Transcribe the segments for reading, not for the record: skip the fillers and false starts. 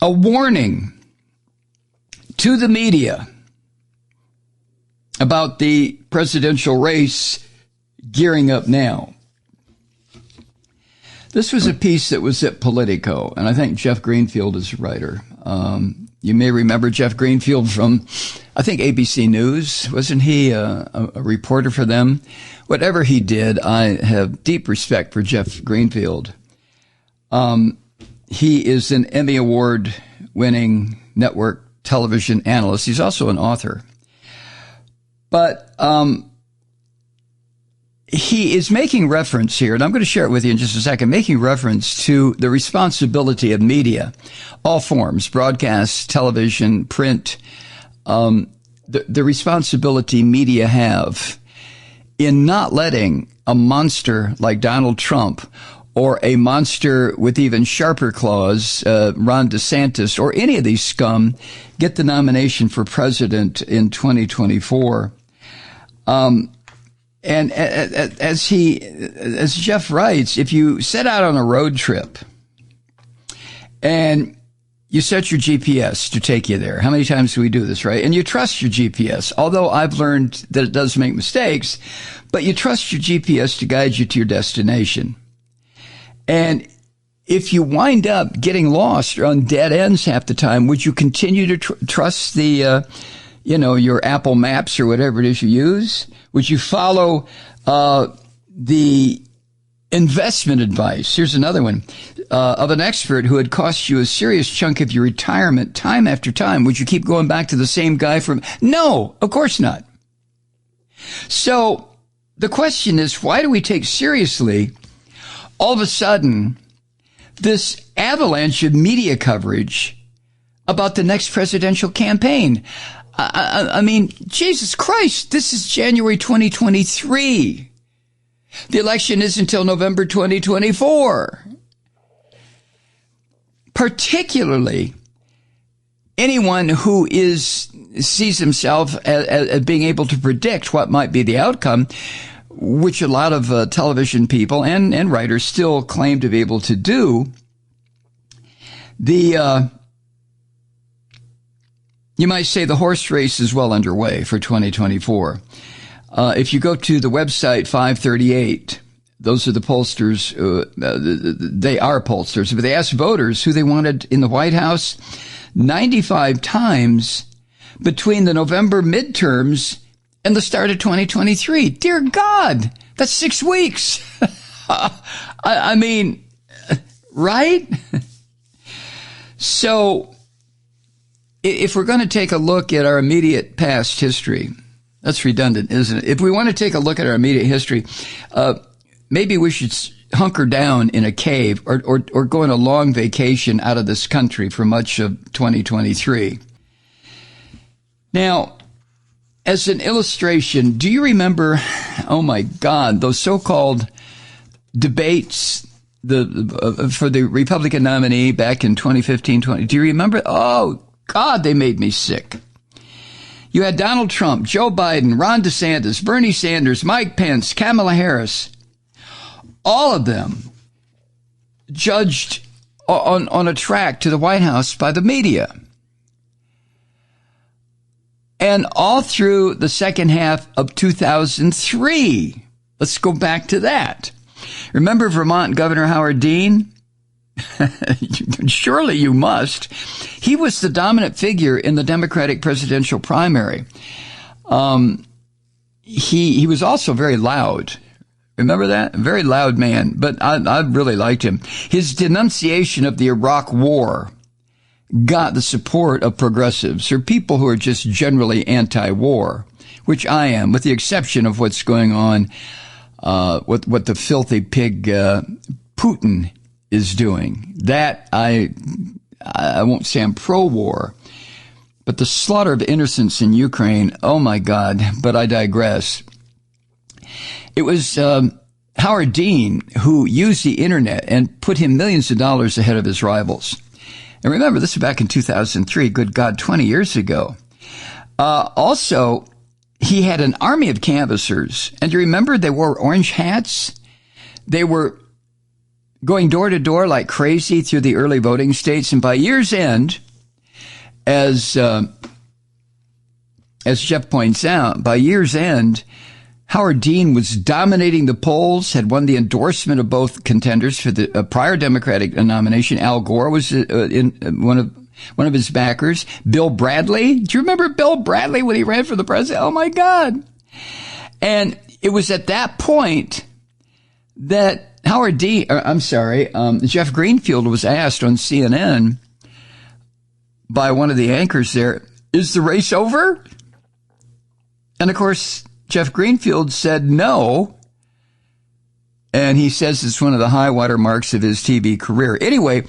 a warning to the media about the presidential race gearing up now. This was a piece that was at Politico, and I think Jeff Greenfield is the writer. You may remember Jeff Greenfield from, I think, ABC News. Wasn't he a reporter for them? Whatever he did, I have deep respect for Jeff Greenfield. He is an Emmy Award-winning network television analyst. He's also an author. But he is making reference here, and I'm going to share it with you in just a second, making reference to the responsibility of media, all forms, broadcast, television, print, the responsibility media have in not letting a monster like Donald Trump or a monster with even sharper claws, Ron DeSantis, or any of these scum get the nomination for president in 2024. And as Jeff writes, if you set out on a road trip and you set your GPS to take you there, how many times do we do this, right? And you trust your GPS, although I've learned that it does make mistakes, but you trust your GPS to guide you to your destination. And if you wind up getting lost or on dead ends half the time, would you continue to trust the, your Apple Maps or whatever it is you use? Would you follow the investment advice? Here's another one of an expert who had cost you a serious chunk of your retirement time after time. Would you keep going back to the same guy from? No, of course not. So the question is, why do we take seriously all of a sudden this avalanche of media coverage about the next presidential campaign? I mean, Jesus Christ, this is January 2023. The election is until November 2024. Particularly, anyone who sees himself as being able to predict what might be the outcome, which a lot of television people and writers still claim to be able to do, you might say the horse race is well underway for 2024. If you go to the website 538, those are the pollsters. They are pollsters, but they asked voters who they wanted in the White House 95 times between the November midterms and the start of 2023. Dear God, that's 6 weeks. I mean, right? So if we're going to take a look at our immediate past history, that's redundant, isn't it? If we want to take a look at our immediate history, maybe we should hunker down in a cave or go on a long vacation out of this country for much of 2023. Now, as an illustration, do you remember, oh my God, those so-called debates for the Republican nominee back in 2015, do you remember? Oh, God, they made me sick. You had Donald Trump, Joe Biden, Ron DeSantis, Bernie Sanders, Mike Pence, Kamala Harris, all of them judged on a track to the White House by the media. And all through the second half of 2003, let's go back to that. Remember Vermont Governor Howard Dean? Surely you must. He was the dominant figure in the Democratic presidential primary. He was also very loud. Remember that? A very loud man, but I really liked him. His denunciation of the Iraq War got the support of progressives, or people who are just generally anti-war, which I am, with the exception of what's going on, what the filthy pig Putin is doing. That I won't say I'm pro-war, but the slaughter of innocents in Ukraine, oh my God, but I digress. It was Howard Dean who used the internet and put him millions of dollars ahead of his rivals. And remember, this was back in 2003, good God, 20 years ago. Also, he had an army of canvassers. And you remember they wore orange hats? They were going door to door like crazy through the early voting states. And by year's end, as Jeff points out, by year's end, Howard Dean was dominating the polls, had won the endorsement of both contenders for the prior Democratic nomination. Al Gore was one of his backers. Bill Bradley. Do you remember Bill Bradley when he ran for the president? Oh, my God. And it was at that point that Jeff Greenfield was asked on CNN by one of the anchors there, is the race over? And, of course, Jeff Greenfield said no, and he says it's one of the high water marks of his TV career. Anyway,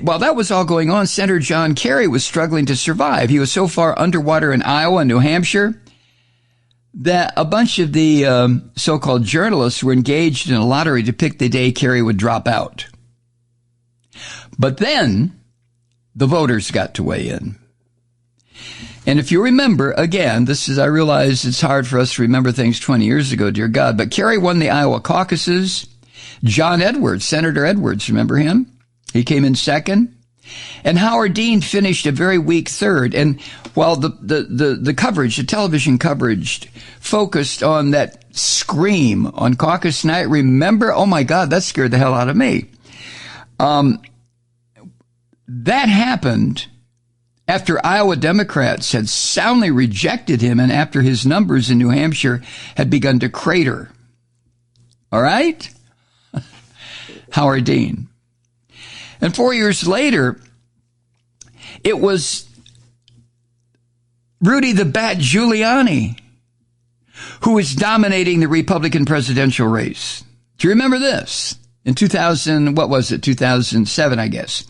while that was all going on, Senator John Kerry was struggling to survive. He was so far underwater in Iowa and New Hampshire that a bunch of the so-called journalists were engaged in a lottery to pick the day Kerry would drop out. But then the voters got to weigh in. And if you remember, again, I realize it's hard for us to remember things 20 years ago, dear God, but Kerry won the Iowa caucuses. John Edwards, Senator Edwards, remember him? He came in second. And Howard Dean finished a very weak third. And while the coverage, the television coverage, focused on that scream on caucus night, remember, oh my God, that scared the hell out of me. That happened after Iowa Democrats had soundly rejected him and after his numbers in New Hampshire had begun to crater. All right? Howard Dean. And 4 years later, it was Rudy the Bat Giuliani who was dominating the Republican presidential race. Do you remember this? In 2007, I guess.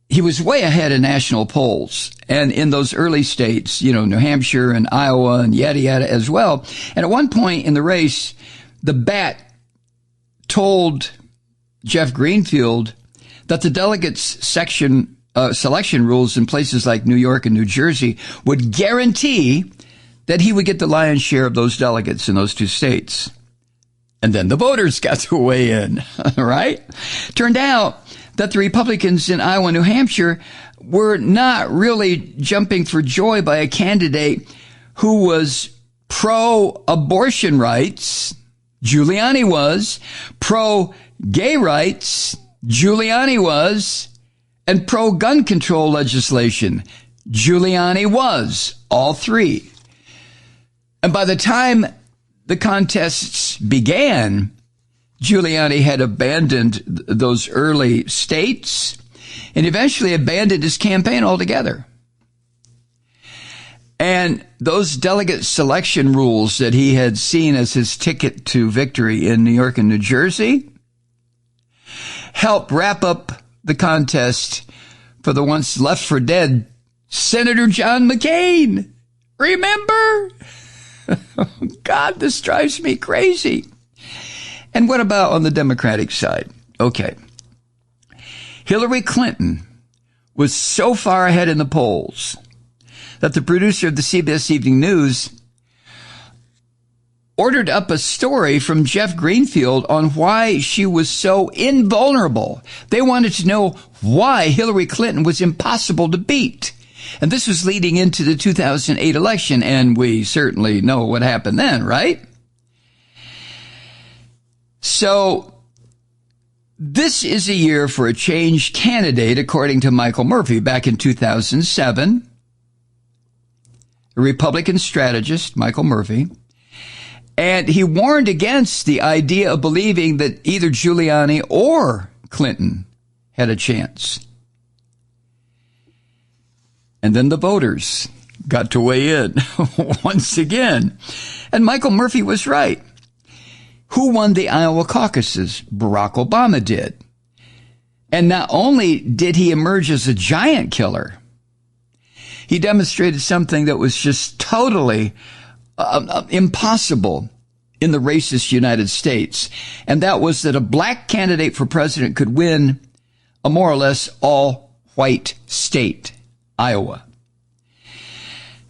He was way ahead in national polls. And in those early states, New Hampshire and Iowa and yada, yada as well. And at one point in the race, the Bat told Jeff Greenfield that the delegates selection rules in places like New York and New Jersey would guarantee that he would get the lion's share of those delegates in those two states. And then the voters got to weigh in, right? Turned out that the Republicans in Iowa and New Hampshire were not really jumping for joy by a candidate who was pro-abortion rights. Giuliani was. Pro-gay rights. Giuliani was. And pro-gun control legislation. Giuliani was. All three. And by the time the contests began, Giuliani had abandoned those early states and eventually abandoned his campaign altogether. And those delegate selection rules that he had seen as his ticket to victory in New York and New Jersey helped wrap up the contest for the once left for dead Senator John McCain. Remember? God, this drives me crazy. And what about on the Democratic side? Okay. Hillary Clinton was so far ahead in the polls that the producer of the CBS Evening News ordered up a story from Jeff Greenfield on why she was so invulnerable. They wanted to know why Hillary Clinton was impossible to beat. And this was leading into the 2008 election, and we certainly know what happened then, right? So this is a year for a changed candidate, according to Michael Murphy. Back in 2007, a Republican strategist, Michael Murphy, and he warned against the idea of believing that either Giuliani or Clinton had a chance. And then the voters got to weigh in once again. And Michael Murphy was right. Who won the Iowa caucuses? Barack Obama did. And not only did he emerge as a giant killer, he demonstrated something that was just totally impossible in the racist United States. And that was that a black candidate for president could win a more or less all-white state, Iowa.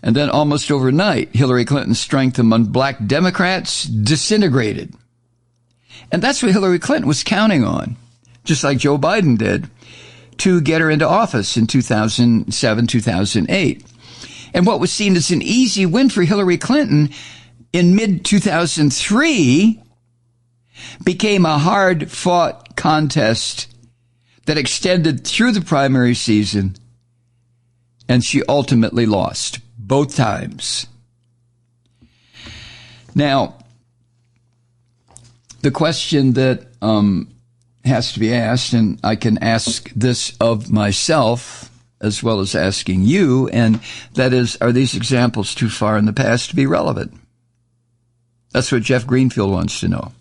And then almost overnight, Hillary Clinton's strength among black Democrats disintegrated. And that's what Hillary Clinton was counting on, just like Joe Biden did, to get her into office in 2007, 2008. And what was seen as an easy win for Hillary Clinton in mid-2003 became a hard-fought contest that extended through the primary season, and she ultimately lost both times. Now, the question that has to be asked, and I can ask this of myself as well as asking you, and that is, are these examples too far in the past to be relevant? That's what Jeff Greenfield wants to know.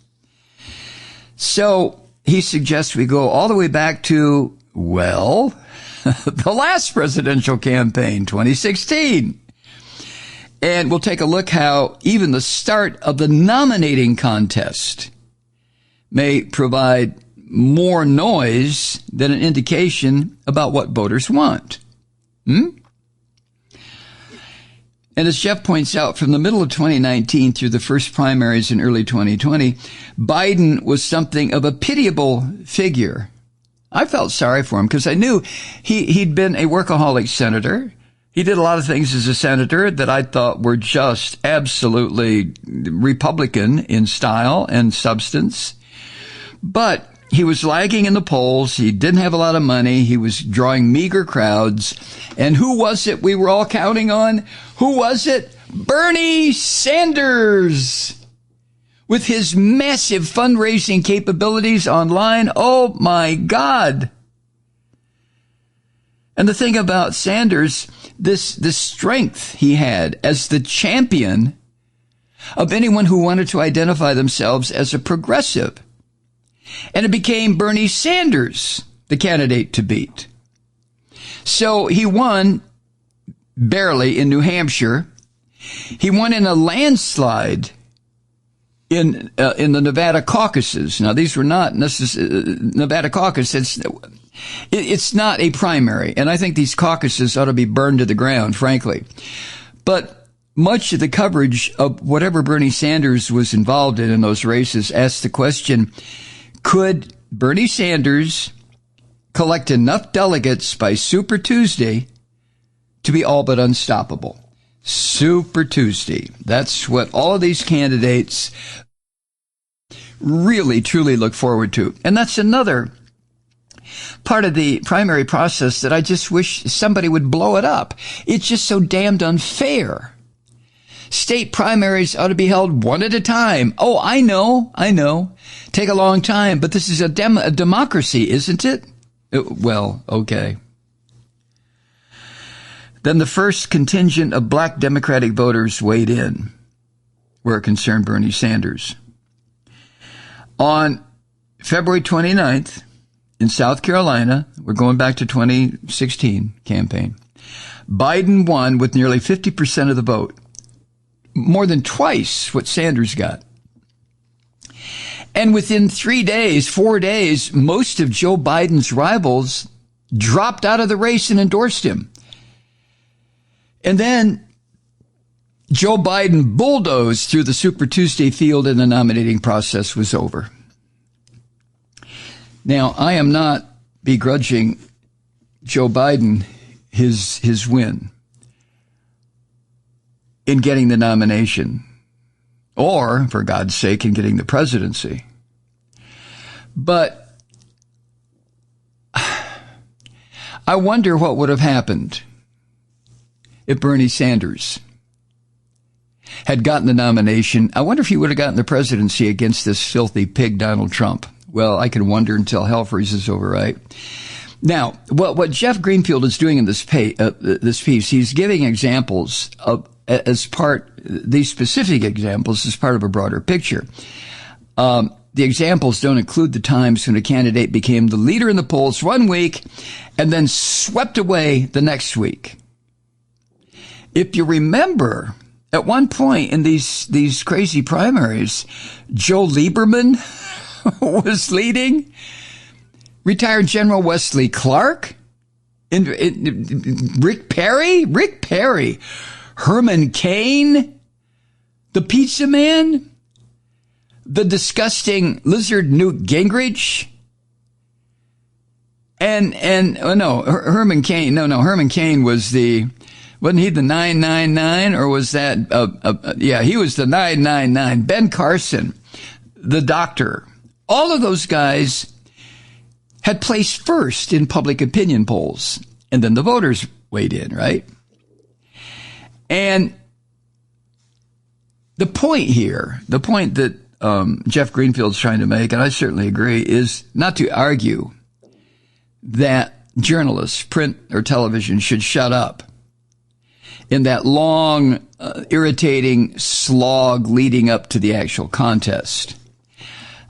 So he suggests we go all the way back to, well, the last presidential campaign, 2016. And we'll take a look how even the start of the nominating contest may provide more noise than an indication about what voters want. And as Jeff points out, from the middle of 2019 through the first primaries in early 2020, Biden was something of a pitiable figure. I felt sorry for him because I knew he'd been a workaholic senator. He did a lot of things as a senator that I thought were just absolutely Republican in style and substance. But he was lagging in the polls. He didn't have a lot of money. He was drawing meager crowds. And who was it we were all counting on? Who was it? Bernie Sanders. With his massive fundraising capabilities online. Oh my God. And the thing about Sanders, this strength he had as the champion of anyone who wanted to identify themselves as a progressive. And it became Bernie Sanders, the candidate to beat. So he won barely in New Hampshire. He won in a landslide in the Nevada caucuses. Now, these were not necessarily Nevada caucus. It's not a primary, and I think these caucuses ought to be burned to the ground, frankly. But much of the coverage of whatever Bernie Sanders was involved in those races asked the question, could Bernie Sanders collect enough delegates by Super Tuesday to be all but unstoppable? Super Tuesday. That's what all of these candidates really, truly look forward to. And that's another part of the primary process that I just wish somebody would blow it up. It's just so damned unfair. State primaries ought to be held one at a time. Oh, I know. Take a long time, but this is a democracy, isn't it? Well, okay. Then the first contingent of black Democratic voters weighed in, where it concerned Bernie Sanders. On February 29th, in South Carolina, we're going back to 2016 campaign, Biden won with nearly 50% of the vote, more than twice what Sanders got. And within 4 days, most of Joe Biden's rivals dropped out of the race and endorsed him. And then Joe Biden bulldozed through the Super Tuesday field and the nominating process was over. Now, I am not begrudging Joe Biden his win in getting the nomination, or, for God's sake, in getting the presidency. But I wonder what would have happened if Bernie Sanders had gotten the nomination. I wonder if he would have gotten the presidency against this filthy pig, Donald Trump. Well, I can wonder until hell freezes over, right? Now, what Jeff Greenfield is doing in this piece, he's giving examples of, these specific examples as part of a broader picture. The examples don't include the times when a candidate became the leader in the polls one week and then swept away the next week. If you remember, at one point in these crazy primaries, Joe Lieberman was leading, retired General Wesley Clark, Rick Perry, Herman Cain, the pizza man, the disgusting lizard Newt Gingrich, and Herman Cain. Herman Cain was wasn't he the 999, or was that, yeah, he was the 999. Ben Carson, the doctor. All of those guys had placed first in public opinion polls, and then the voters weighed in, right? And the point that Jeff Greenfield's trying to make, and I certainly agree, is not to argue that journalists, print or television, should shut up in that long, irritating slog leading up to the actual contest.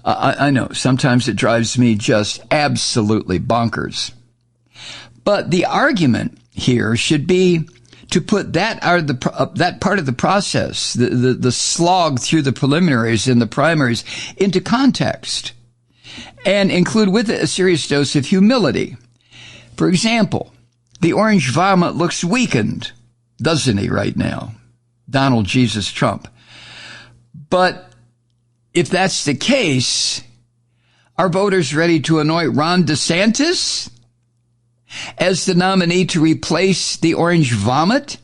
I know, sometimes it drives me just absolutely bonkers. But the argument here should be to put that part of the process, the slog through the preliminaries and the primaries, into context, and include with it a serious dose of humility. For example, the orange vomit looks weakened, doesn't he, right now? Donald Jesus Trump. But if that's the case, are voters ready to anoint Ron DeSantis as the nominee to replace the orange vomit?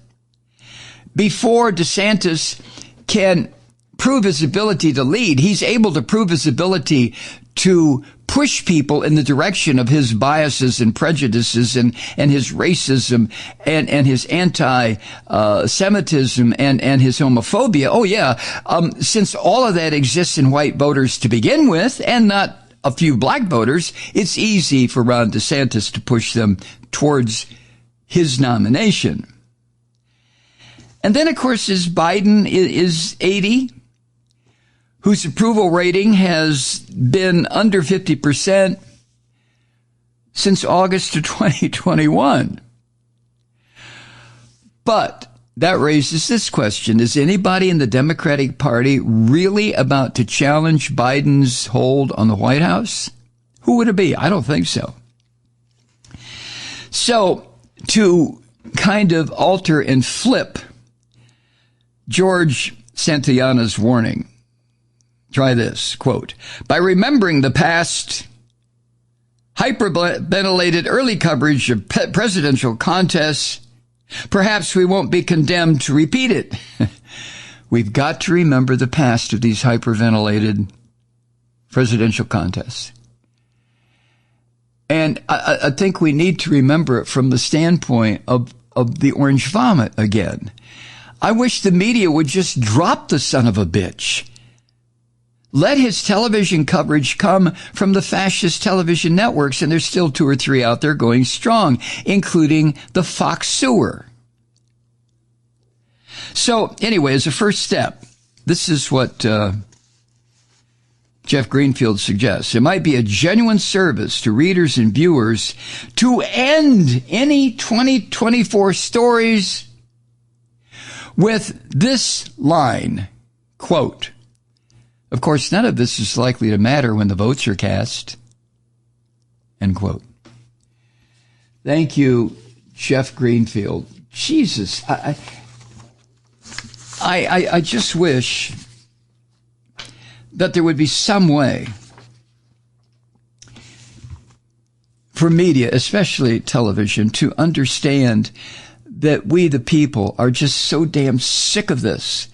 Before DeSantis can prove his ability to lead, he's able to prove his ability to push people in the direction of his biases and prejudices and his racism and his anti-Semitism and his homophobia. Oh, yeah. Since all of that exists in white voters to begin with, and not a few black voters, it's easy for Ron DeSantis to push them towards his nomination. And then, of course, as Biden is 80, whose approval rating has been under 50% since August of 2021. But that raises this question. Is anybody in the Democratic Party really about to challenge Biden's hold on the White House? Who would it be? I don't think so. So, to kind of alter and flip George Santayana's warning, try this, quote, by remembering the past hyperventilated early coverage of presidential contests, perhaps we won't be condemned to repeat it. We've got to remember the past of these hyperventilated presidential contests. And I think we need to remember it from the standpoint of the orange vomit again. I wish the media would just drop the son of a bitch. Let his television coverage come from the fascist television networks, and there's still 2 or 3 out there going strong, including the Fox sewer. So anyway, as a first step, this is what Jeff Greenfield suggests. It might be a genuine service to readers and viewers to end any 2024 stories with this line, quote, of course, none of this is likely to matter when the votes are cast, end quote. Thank you, Jeff Greenfield. Jesus, I just wish that there would be some way for media, especially television, to understand that we, the people, are just so damn sick of this.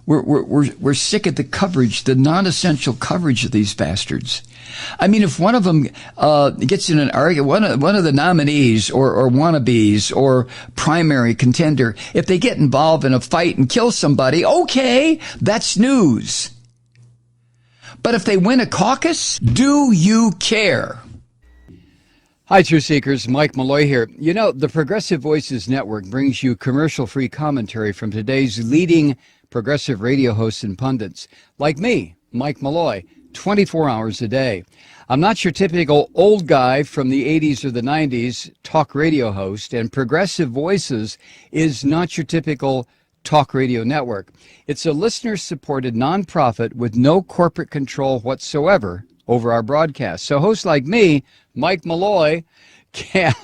We're sick of the coverage, the non-essential coverage of these bastards. I mean, if one of them gets in an argument, one of the nominees or wannabes or primary contender, if they get involved in a fight and kill somebody, okay, that's news. But if they win a caucus, do you care? Hi, Truth Seekers. Mike Malloy here. You know, the Progressive Voices Network brings you commercial-free commentary from today's leading progressive radio hosts and pundits, like me, Mike Malloy, 24 hours a day. I'm not your typical old guy from the 80s or the 90s talk radio host, and Progressive Voices is not your typical talk radio network. It's a listener-supported nonprofit with no corporate control whatsoever over our broadcast. So hosts like me, Mike Malloy,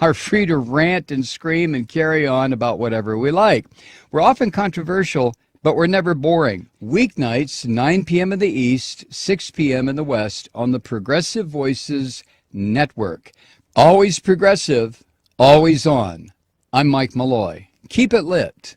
are free to rant and scream and carry on about whatever we like. We're often controversial, but we're never boring. Weeknights, 9 p.m. in the East, 6 p.m. in the West on the Progressive Voices Network. Always progressive, always on. I'm Mike Malloy. Keep it lit.